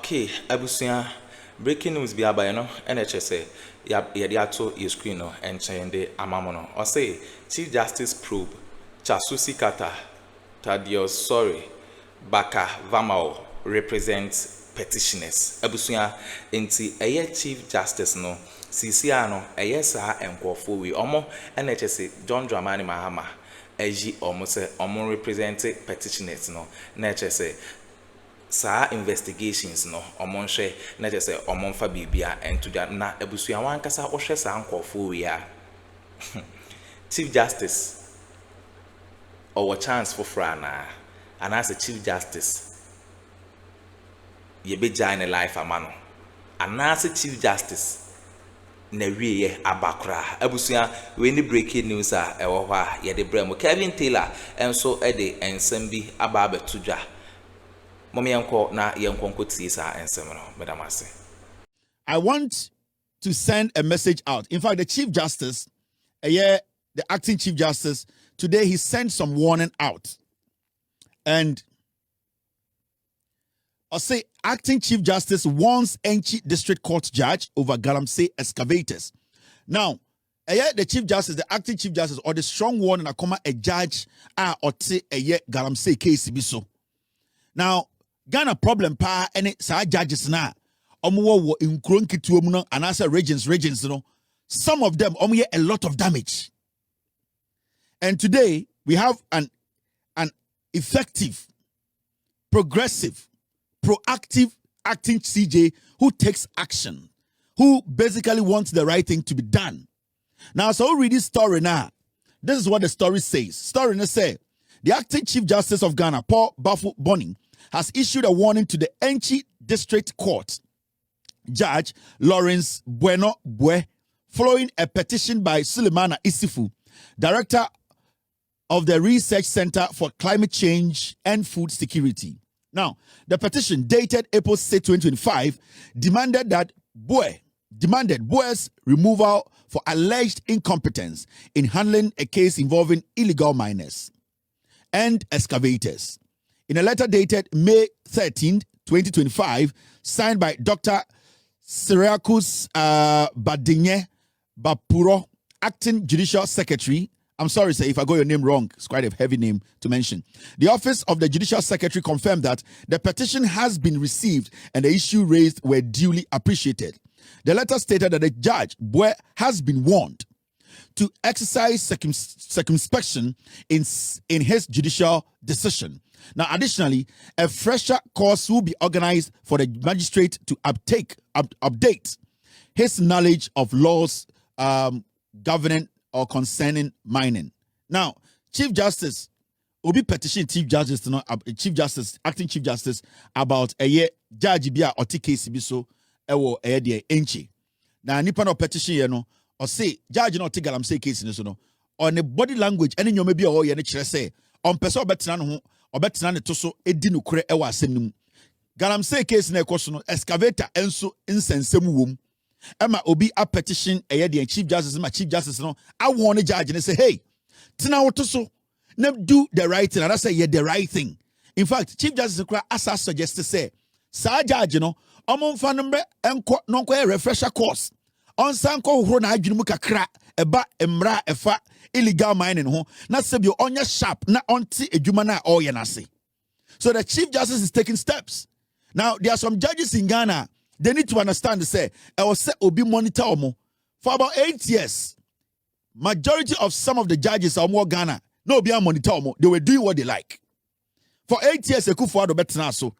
Okay, abusia breaking news bi aba no NHS ya dey ato your screen no enchen de amamo no. O say Chief Justice probe Tsikata sorry Baka Vamao represent petitioners. Abusia enti Chief Justice no CCA no sa enkofo we omo NHS John Dramani Mahama eji omo se omo represent petitioners no NHS sa investigations no omonhwe na je se omonfa bibia entuja na ebusua wankasa ohwe sa nkofo we a Chief Justice or chance for frana and as a Chief Justice ye be join life amano and as a Chief Justice na wiye abakra ebusua we ni breaking news a ewo hwa ye de bremo Kevin Taylor enso e de ensem bi aba abetudwa. I want to send a message out. In fact, the Chief Justice, the acting Chief Justice, today he sent some warning out. And I'll say acting Chief Justice warns Enchi District Court judge over Galamsey excavators. Now, the Chief Justice, the acting Chief Justice, or the strong warning, a judge, or say Galamsey case biso. Now, Ghana problem pa any sa judges na omo in nkronkitu mu no and as regions no some of them omo a lot of damage. And today we have an effective, progressive, proactive acting CJ who takes action, who basically wants the right thing to be done. Now, so read this story now. This is what the story says. Story na say the acting Chief Justice of Ghana, Paul Bafu Bonning, has issued a warning to the Enchi District Court Judge Lawrence Bueno Bue following a petition by Sulemana Isifu, Director of the Research Center for Climate Change and Food Security. Now, the petition dated April 6, 2025 demanded Bue's removal for alleged incompetence in handling a case involving illegal miners and excavators. In a letter dated May 13, 2025, signed by Dr. Cyriacus Badinye Bapuro, Acting Judicial Secretary. I'm sorry, sir, if I got your name wrong. It's quite a heavy name to mention. The Office of the Judicial Secretary confirmed that the petition has been received and the issue raised were duly appreciated. The letter stated that the judge, Bue, has been warned to exercise circumspection in his judicial decision. Now, additionally, a fresher course will be organized for the magistrate to update his knowledge of laws governing or concerning mining. Now, Chief Justice will be petitioning Chief Justice, acting Chief Justice, about a year judge bia or case biso ewo de enchi. Now, nipa no petition or say judge no take say case no on the body language any you maybe or ye ne kire say on person obetina no ho obetina ne to so edi no kure ewa asem no Galamsey case na ekoso no excavator enso insensem wom ema obi a petition de Chief Justice ma Chief Justice no I warn the judge and say hey tina wo to so na do the right thing and I say yeah the right thing. In fact, Chief Justice kura asa suggest to say sa judge no omomfa nombre enko no a refresher course on sanko horo na adwunu mu kakra eba emra efa illegal mining ho na sebio onya sharp na onti edwuma na oye na se. So the Chief Justice is taking steps. Now there are some judges in Ghana, they need to understand say I was say obi monitor omo for about 8 years. Majority of some of the judges are more Ghana no obi monitor omo, they were doing what they like. For 8 years Akuffo Addo betena so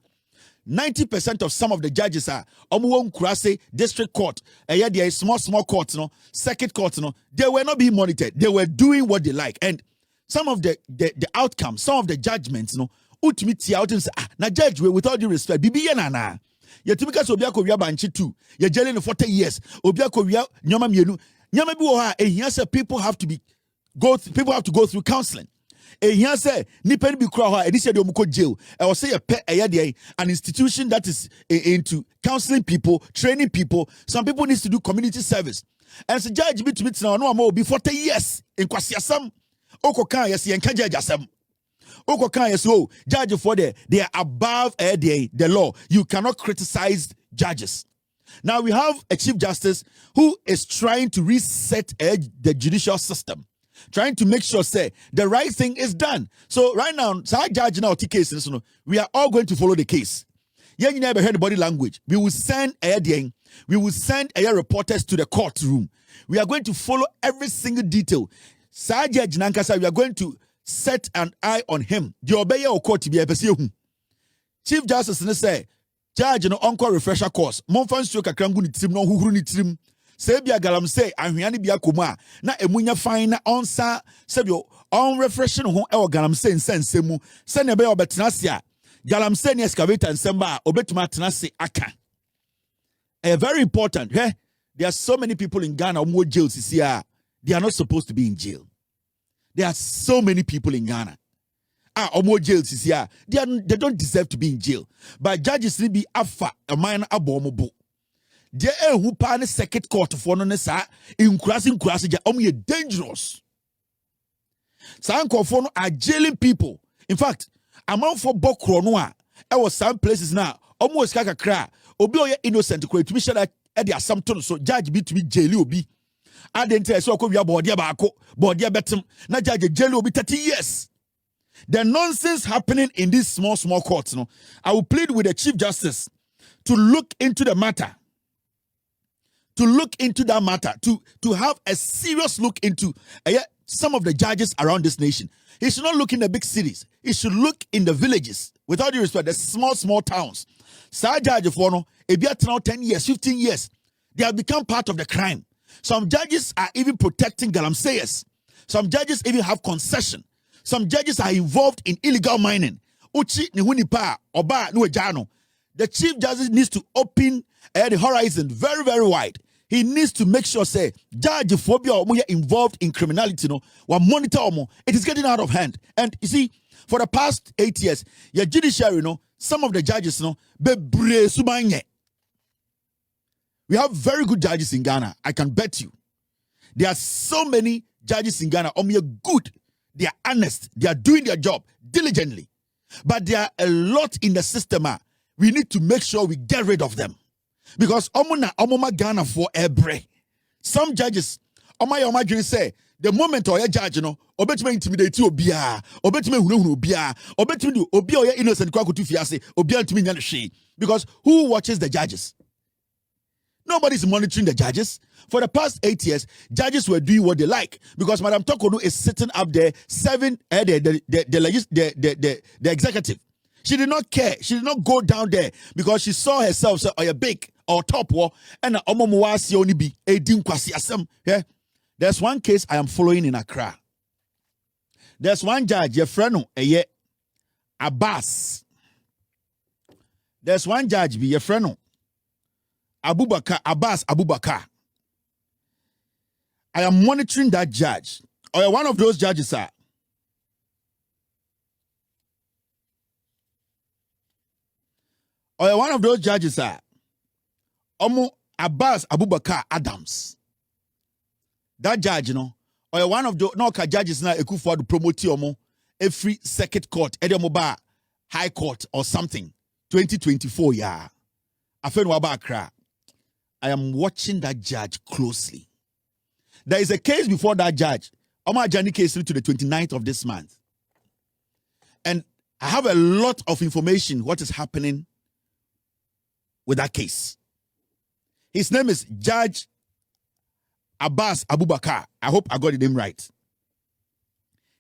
90% of some of the judges are Kurase district court, a small court, circuit court, they were not being monitored. They were doing what they like. And some of the outcomes, some of the judgments, ultimately out and say, na judge with all due respect, bibi na. Yetumika so obia ko wia banchi too. Ye jailing for 40 years. Obia ko wia nyama mienu. Nyama bi wo ha, here say people have to go through counseling. Here say nipa bi kura ho edi say de omuko jail I will say an institution that is into counseling people, training people. Some people need to do community service and so judge bi to meet now no am be 40 years in kwasiasam okokan yes yen ka judge asem Oko kan yes, oh, judge for they are above the law. You cannot criticize judges. Now we have a Chief Justice who is trying to reset the judicial system, trying to make sure say the right thing is done. So right now, judge now case, we are all going to follow the case. Yeah, you never heard the body language. We will send reporters to the courtroom. We are going to follow every single detail. Judge Nankasa, we are going to set an eye on him. The obey or court to be a Chief Justice say, Judge no encore refresher course. Monfan stroke a crangu ni trim no who ni trim. Sebia galam say, and Huyani bia kuma. Na emunya fine onsa sebio on refreshing home el galam say in sense semu. Send a bay or betnasia. Galam say ni excavator and semba obetuma tenasi aka. Very important. Hey, there are so many people in Ghana who jails this year. They are not supposed to be in jail. There are so many people in Ghana. Omo jails is here. They don't deserve to be in jail. But judges need be afa a minor abomobo. They who pan second court for no nessa in crossing ja dangerous. Some conform are jailing people. In fact, amount for Bokronoa, I was some places now. Almost kaka cry. Obi oye innocent to be sure that the assumption so judge be to be jail obi. I didn't tell so ko bodia bako bodia betem na judge jail obi 30 years. The nonsense happening in these small courts, I will plead with the Chief Justice to look into the matter. To have a serious look into some of the judges around this nation. He should not look in the big cities. He should look in the villages. Without due respect, the small towns. Sa judge for no, if you are now 10 years, 15 years, they have become part of the crime. Some judges are even protecting galamseyers. Some judges even have concession. Some judges are involved in illegal mining. Uchi ni hunipa oba nuejano. The Chief Justice needs to open the horizon very, very wide. He needs to make sure say judge phobia omo involved in criminality wa monitor omo. It is getting out of hand. And you see, for the past 8 years, your judiciary some of the judges bebre subanye. We have very good judges in Ghana. I can bet you. There are so many judges in Ghana good. They are honest. They are doing their job diligently. But there are a lot in the system. We need to make sure we get rid of them. Because omoma Ghana for ebre. Some judges, omma say, the moment or a judge, obetime intimidate obia, obetime hunu obia, obetime obia or innocent kwakutu fiase, obia to me. Because who watches the judges? Nobody's monitoring the judges. For the past 8 years, judges were doing what they like because Madam Torkono is sitting up there serving the executive. She did not care. She did not go down there because she saw herself say, "Oh, big or top war and omomuasi only be a dinkwasi asem." Yeah, there's one case I am following in Accra. There's one judge, your friend, Abbas. There's one judge, be your friend. Abbas Abubakar. I am monitoring that judge. Or one of those judges are. Or one of those judges are. Abbas Abubakar Adams. That judge, or one of the judges now Akuffo to promote every circuit court, Edemoba High Court or something. 2024, yeah. I am watching that judge closely. There is a case before that judge. Omar Jani case to the 29th of this month. And I have a lot of information what is happening with that case. His name is Judge Abbas Abubakar. I hope I got the name right.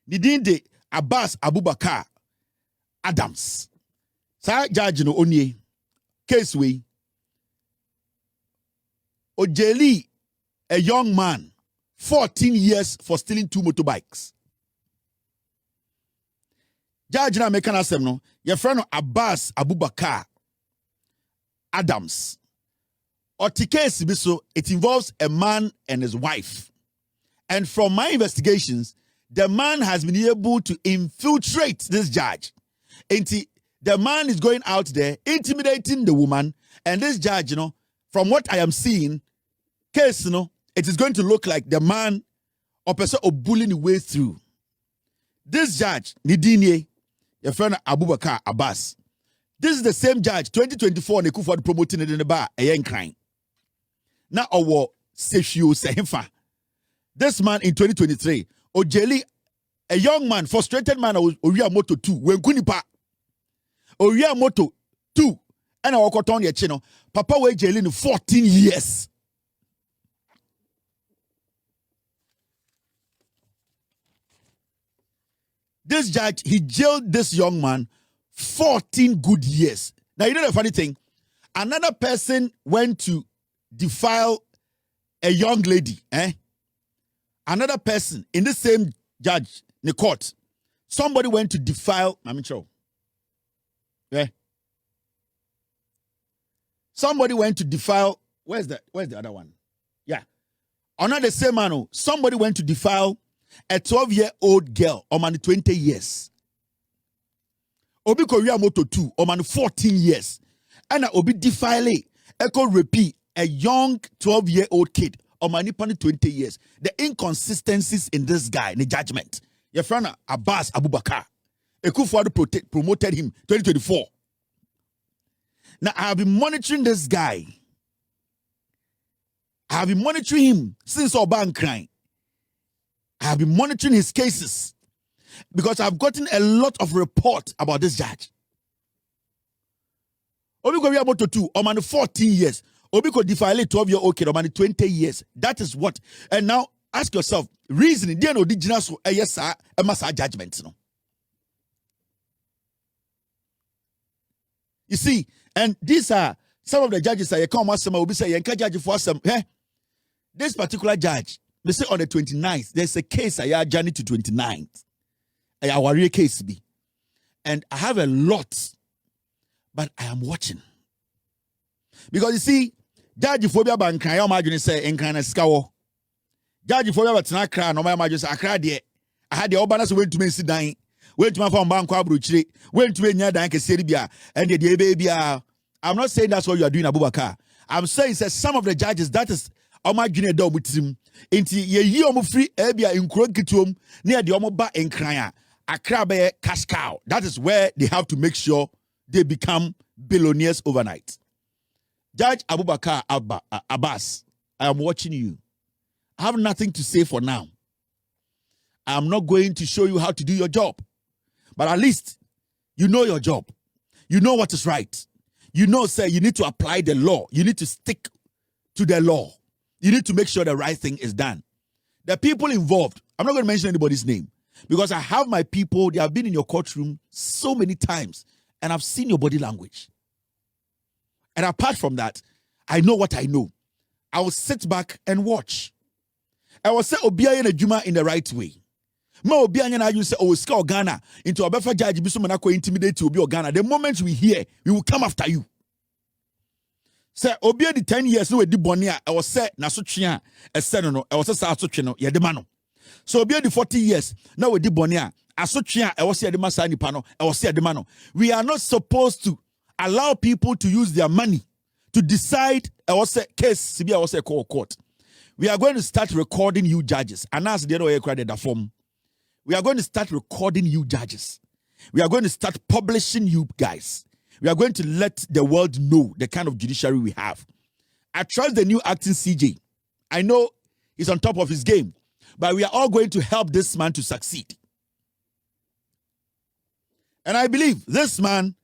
Nidinde Abbas Abubakar Adams. Sa judge no onye case we Ojeli, a young man, 14 years for stealing 2 motorbikes. Judge na mekan asem no, your friend Abbas Abubakar Adams. Or case biso, it involves a man and his wife. And from my investigations, the man has been able to infiltrate this judge. And the man is going out there intimidating the woman, and this judge, from what I am seeing, case, it is going to look like the man or person of bullying the way through. This judge, Nidinye, Your friend Abubakar Abbas. This is the same judge, 2024, ne Akuffo promoting it in the bar, a young crime. Now, our Sefio Sehemfa. This man in 2023, Ojeli, a young man, frustrated man, Oria Moto 2, when Kunipa, Oria Moto 2, and I walk on your channel. Papa we jail in 14 years. This judge, he jailed this young man 14 good years. Now, you know the funny thing? Another person went to defile a young lady. Another person in the same judge, in the court, somebody went to defile, somebody went to defile, where's the other one? Yeah. Another same man, somebody went to defile a 12-year-old girl, man 20 years. Obi Korea Moto 2, man 14 years. And Obi defile echo repeat a young 12-year-old kid, man 20 years. The inconsistencies in this guy, in the judgment. Your friend Abbas Abubakar, Akuffo promoted him 2024. Now I have been monitoring this guy. I have been monitoring him since Oban crying. I have been monitoring his cases because I've gotten a lot of reports about this judge. Obi go about to 2, man 14 years. Obi go defile 12-year-old kid, man 20 years. That is what. And now ask yourself, reasoning, there no original so yes sir, a master judgment. No. You see, and these are some of the judges that you come once will be saying, you can't judge for some. This particular judge, they say on the 29th, there's a case I journey to 29th. I warrior case be. And I have a lot, but I am watching. Because you see, Judge Phobia Bankan, I imagine say in kind of scour. Judge Phobia Batanakra, no my imagine Accra de. I had the Obanas went to me sit down, went to my phone bank, went to Nya Dank Serbia, and the baby. I'm not saying that's what you are doing, Abubakar. I'm saying that some of the judges, that is Omagine Dom with him. Inti ye omo free ebia in Krokitum near the Omoba in Kraya. Accra be cash cow. That is where they have to make sure they become billionaires overnight. Judge Abubakar Abbas, I am watching you. I have nothing to say for now. I am not going to show you how to do your job. But at least you know your job. You know what is right. You know, say, you need to apply the law. You need to stick to the law. You need to make sure the right thing is done. The people involved, I'm not going to mention anybody's name because I have my people, they have been in your courtroom so many times and I've seen your body language. And apart from that, I know what I know. I will sit back and watch. I will say, Obiya na Juma in the right way. Ma Obiya na you say, oh, ska Ghana into a befa judge, biso manako intimidate to Obiya Ghana. The moment we hear, we will come after you. Say, Obiya the 10 years, no, di bonia, I was say, na so chia, a senono, I was say, so chino, ya de mano. So Obiya the 40 years, now we di bonia, I so chia, I was say, the masani pano, I was say, the mano. We are not supposed to allow people to use their money to decide, I was say, case, I was say, court. We are going to start recording you judges. And as the other credit form, we are going to start recording you judges. We are going to start publishing you guys. We are going to let the world know the kind of judiciary we have. I trust the new acting CJ. I know he's on top of his game, but we are all going to help this man to succeed. And I believe this man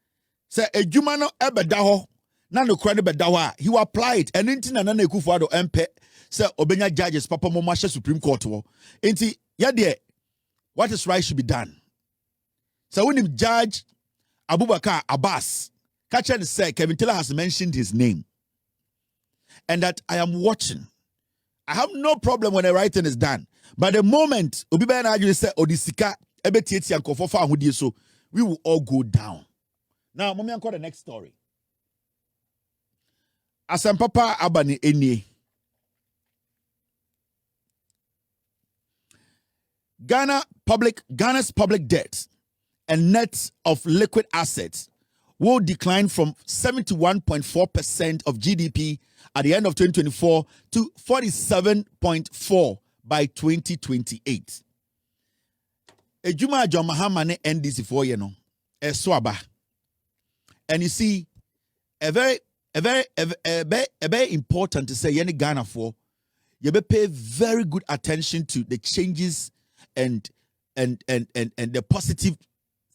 say a jumano ebedaho na no kwani bedawa he will apply it and inti na na Akuffo ado empe say obenya judges papa mo ma Supreme Court wo inti ya de what is right should be done. So when him Judge Abubakar Abbas Catcher said Kevin Taylor has mentioned his name and that I am watching. I have no problem when the writing is done, but the moment obi be na actually say odisika ebetieti ankofo fa ahodie so we will all go down. Now, mommy, the next story. Asampapa Abani Eni. Ghana's public debt and net of liquid assets will decline from 71.4% of GDP at the end of 2024 to 47.4% by 2028. Ejuma John Mahama ne NDC for you know. swaba. And you see, a very important to say, any Ghana for, you be pay very good attention to the changes and the positive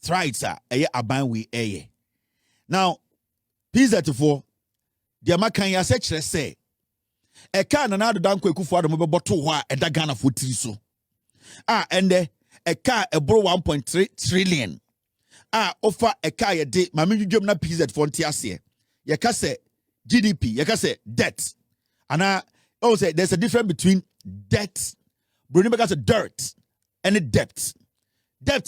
thrides are now. Pizza to for the American ya say a can and Addo danko Akuffo Addo mobile bottle wa a Ghana for so and a car a bro 1.3 trillion offer a car a day mami jom na pizza for ntiase ya ka say GDP ya ka say debt and say there's a difference between debt Bruni because dirt and debt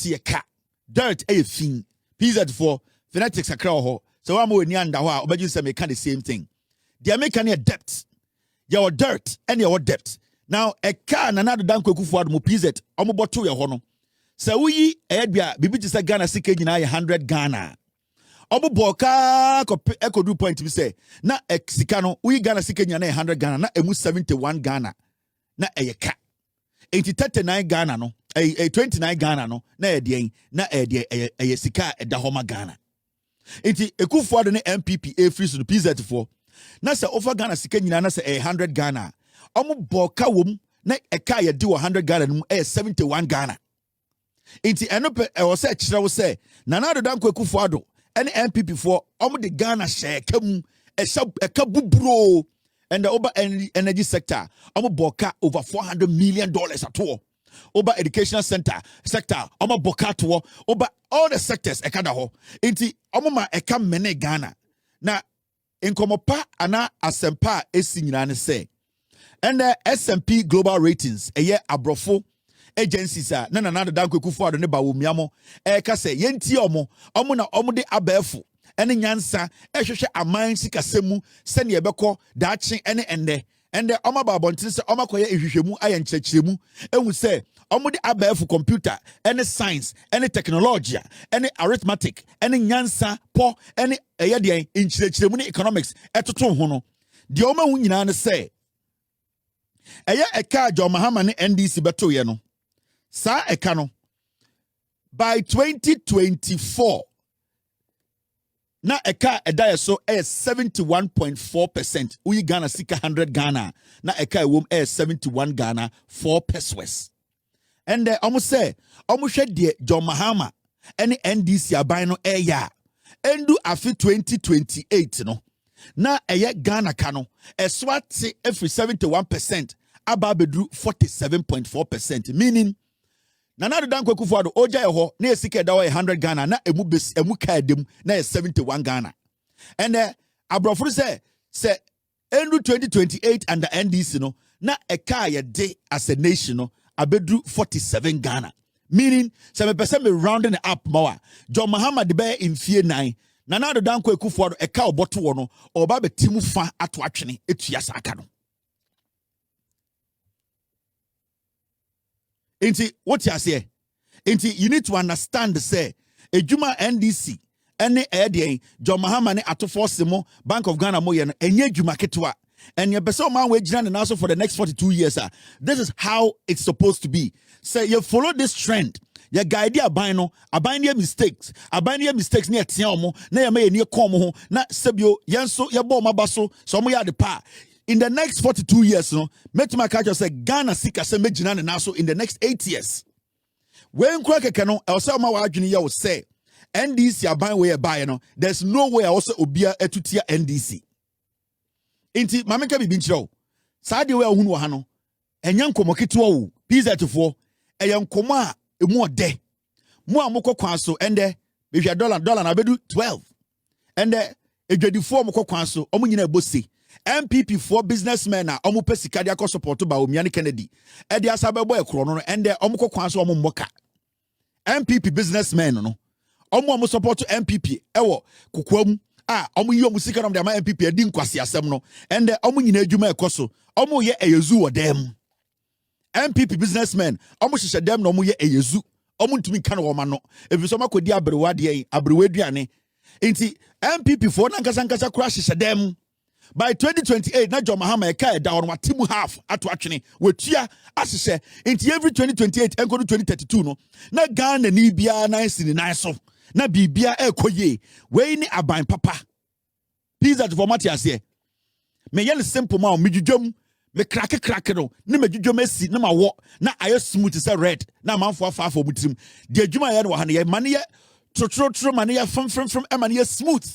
ya ka dirt a fin pizza for phonetics akra ho. So I'm going to but you say me can the same thing. The American debt, your dirt and your debt. Now a car and another danko Akuffo Addo mo pizet omo bottle your hono. So we edbia bibi to say Ghana sike nyina 100 Ghana. Omo boka ko do point be say na sika no we Ghana sike nyina 100 Ghana na emu 71 Ghana na eye ka. 39 Ghana no 29 Ghana no na eye na eye sika eda homa Ghana. Enti Akuffo Addo ne MPP free so the PZ for na se offer Ghana sika nyina na se 100 Ghana omo boka wom na eka ye di 100 Ghana no 71 Ghana enti enope e wo se kire wo se na Addo danko Akuffo Addo ene MPP for omo de Ghana share kam eka bubro and the over energy sector omo boka over $400 million at all. Over educational sector, omo boka to over all the sectors ekada ho. Inti omo ma eka mene Ghana. Na inkomopa ana asempa esi nyina ne say. And the S&P Global Ratings eye abrofo agencies na Addo danko Akuffo Addo ne Bawumia mo eka say yenti omo na omo de abefo ene nyansa ehwehwe aman sikasemu sene ebekọ daache ene ende oma babontin se oma koye ehwehwemu ayenkyerkyeremu ehu se omo de abefo computer ene science ene technology ene arithmetic ene nyansa po ene eye de nkyerkyeremu ne economics etoto ho no de oma hu nyina ne se eye eka jo Mahama ne NDC beto ye no sa eka no by 2024 na eka edaya so 71.4%. Uyi Ghana sika 100 Ghana. Na eka ewom 71 Ghana 4 pesos. And almost say almost de John Mahama any NDC aban no ya. Endu afi 2028 no. Na eye Ghana kano eswati every 71% aba bedru 47.4%. Meaning Addo danko Akuffo Addo oja ho na esika da 100 Ghana na emu ka dem na 71 Ghana. And abrofo say end 2028 under NDC no na eka ye de as a nation no abedru 47 Ghana. Meaning say me person me rounding it up more. John Mahama de be in fear 9 na Addo danko Akuffo Addo eka oboto wo no oba betimu fa ato atwene etua saka no. Inti what you say? Inti you need to understand say ejuma NDC ene ede John Mahama ne atofo semo Bank of Ghana mo ye no enye ejuma ketwa and your person man we gina na so for the next 42 years. This is how it's supposed to be. Say you follow this trend. Your guide aban no aban mistakes near tiamo na ya may near come ho na sebio yanso ya bo mabaso so mo ya de pa. In the next 42 years, no, met my culture say Ghana sika se mejina na so in the next 8 years. When kwake kano, also ma wa adwene ya wo say NDC aban we buy no, there's no way also obia etutia NDC. Inti mameka bibi nchiro. Saade we ahunu ha no, enya nkomo ketewa wo, pizza tofo, eya nkomo a emu ode. Mo amokọ kwan so ende, be hwa dollar na bedu 12. Ende edwadifo amokọ kwan so, omo nyina ebosi. MPP for businessmen na omo pesika dia ko support Bawumia ne Kennedy e dia sabebo ekro no ende omo kokwan so omo mboka MPP businessmen no omo support MPP ewo kokoam omo yi omo sika no de ma MPP adi nkwase asem no ende omo nyina adwuma ekoso omo ye eyezu wodem MPP businessmen omo hihye dem no omo ye eyezu omo ntumi kan wo ma no efiso makodi abrewa de abrewa aduane enti MPP for nankasa kura hihye dem. By 2028, na John Mahama eka da on watimu half ato atwene wetua asese inti every 2028 enko 2032 no na Ghana ni bia na nsini nan so na bibia ekoye we ni aban papa pizza to format ase me yen simple ma me dwudwam me crack no na me dwudwam asi na ma wo na aye smooth say red na manfo afa mutrim de adwuma ye no ha ne ye mane ye trotro mane ye from mane ye smooth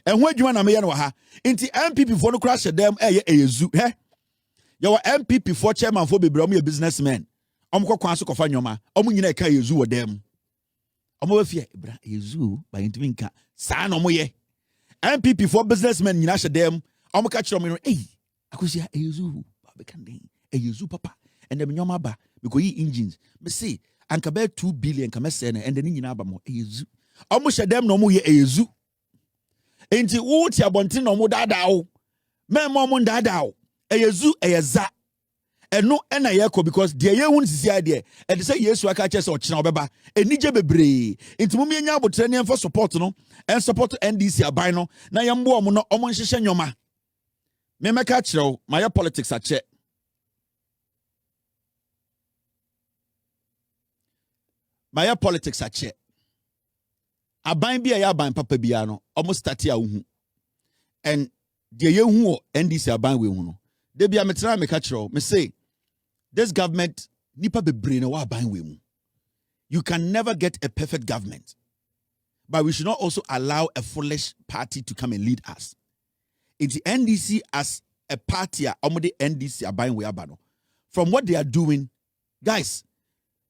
and when adwuma na me ye no ha nti MPP for no crash dem eyezu he your MPP for chairman for bebre omo businessmen omo kwa so kofa nyoma omo nyina ka yezu wo dem omo wa fie bra yezu ba ntimi nka sa na omo ye MPP for businessmen nyina hye dem omo ka kire omo akosia yezu ba be kan den yezu papa and dem nyoma ba me ko yi engines me see anka be 2 billion ka me say na and ni nyina ba mo yezu omo hye dem na omo ye yezu enti wo ti abontin na omo dada wo me mo omo dada wo yezu eyeza eno ena yeko because de ye hu nsisi ade e de say yesu aka che se o kina obeba enije bebre enti mum yenya abotre ne for support no and support NDC aban no na ye mbo omo no omo nhihye nyoma me meka kire my politics ache my politics ache aban bia ya aban papa bia no omo start ya hu and de ye hu NDC aban we hu no de bia metra meka kire me say this government nipa bebre na wa ban we mu. You can never get a perfect government. But we should not also allow a foolish party to come and lead us. It's the NDC as a party, the NDC are buying we abano. From what they are doing, guys,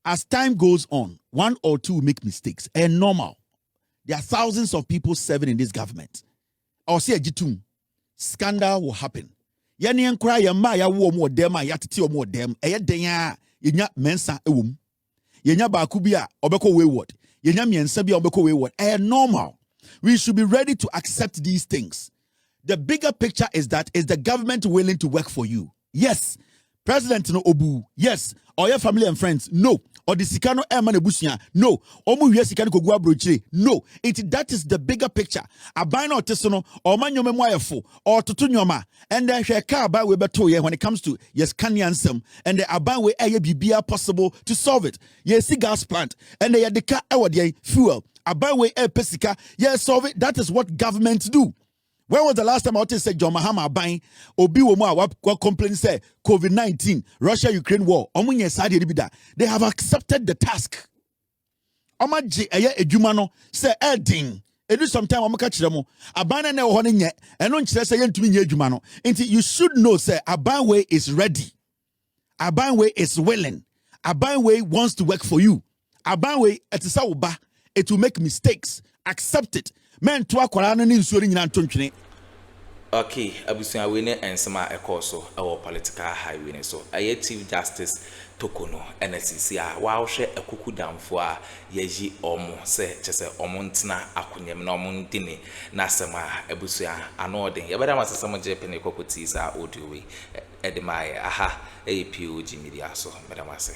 as time goes on, one or two make mistakes. And normal. There are thousands of people serving in this government. Or say a jitum, scandal will happen. Yani enkra ya ma ya wo mo dem a ya tete o mo dem eye den a yenya mensa ewom yenya ba ku bi a obekọ wayward yenya miensa bi a obekọ wayward normal. We should be ready to accept these things. The bigger picture is that is the government willing to work for you? Yes. President no obu, yes. Or your family and friends, no. Or the sikano eman ebusia, no. Omu hwe sikano kogu abrochire, no. That is the bigger picture. Aban no tesono, or man nyome moyefo, or tutu nyoma, and then hwe ka aban we beto ye when it comes to yes kanyansem, and the aban we eye bibia possible to solve it. Yes, gas plant, and the yadika ewa fuel. Aban we pesika, yes solve it. That is what governments do. When was the last time I said John Mahama buying Obi Womo what complain say COVID-19, Russia-Ukraine war? They have accepted the task. Omaji eye edwuma say edin. Edu sometime omoka kire mo. Abana na ho nye. Eno nkire say yentumi nye edwuma no. Nti you should know say Abanwe is ready. Abanwe is willing. Abanwe wants to work for you. Abanwe etisa oba. It will make mistakes. Accept it. Men to akwara no ni nsori nyina ntontwene. Okay, abusia we ne ensema ekoso our political highway ne so. Aye Chief Justice Torkono NCC a wa hwe akuku damfo a yeji omo se chese omo ntena akunyem na omo ndini na sema abusia ano odin. Ye bada masesem je pene kokoti sa audio we edemai aha POG Media so bada mase.